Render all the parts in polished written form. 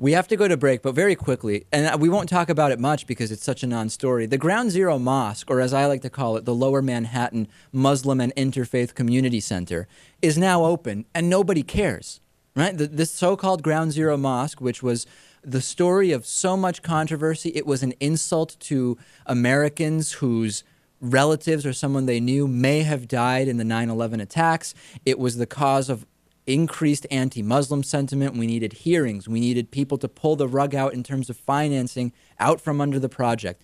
We have to go to break, but very quickly, and we won't talk about it much because it's such a non-story. The Ground Zero Mosque, or as I like to call it, the Lower Manhattan Muslim and Interfaith Community Center, is now open, and nobody cares, right? This so-called Ground Zero Mosque, which was the story of so much controversy, it was an insult to Americans whose relatives or someone they knew may have died in the 9/11 attacks. It was the cause of increased anti-Muslim sentiment. We needed hearings. We needed people to pull the rug out in terms of financing out from under the project.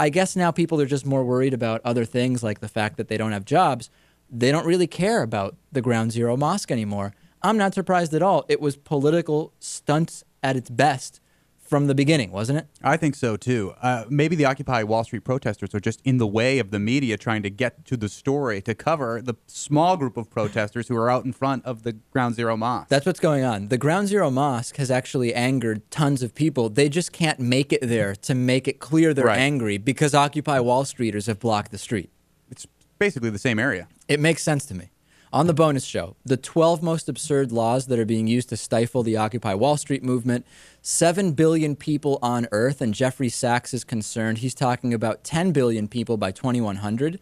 I guess now people are just more worried about other things like the fact that they don't have jobs. They don't really care about the Ground Zero Mosque anymore. I'm not surprised at all. It was political stunts at its best from the beginning, wasn't it? I think so, too. Maybe the Occupy Wall Street protesters are just in the way of the media trying to get to the story to cover the small group of protesters who are out in front of the Ground Zero Mosque. That's what's going on. The Ground Zero Mosque has actually angered tons of people. They just can't make it there to make it clear they're angry because Occupy Wall Streeters have blocked the street. It's basically the same area. It makes sense to me. On the bonus show, the 12 most absurd laws that are being used to stifle the Occupy Wall Street movement, 7 billion people on Earth, and Jeffrey Sachs is concerned. He's talking about 10 billion people by 2100.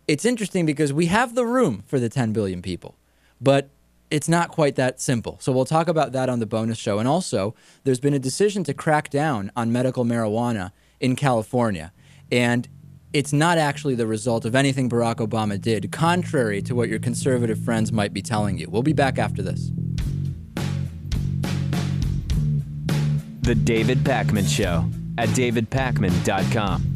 It's interesting because we have the room for the 10 billion people, but it's not quite that simple. So we'll talk about that on the bonus show. And also, there's been a decision to crack down on medical marijuana in California. And it's not actually the result of anything Barack Obama did, contrary to what your conservative friends might be telling you. We'll be back after this. The David Pakman Show at davidpakman.com.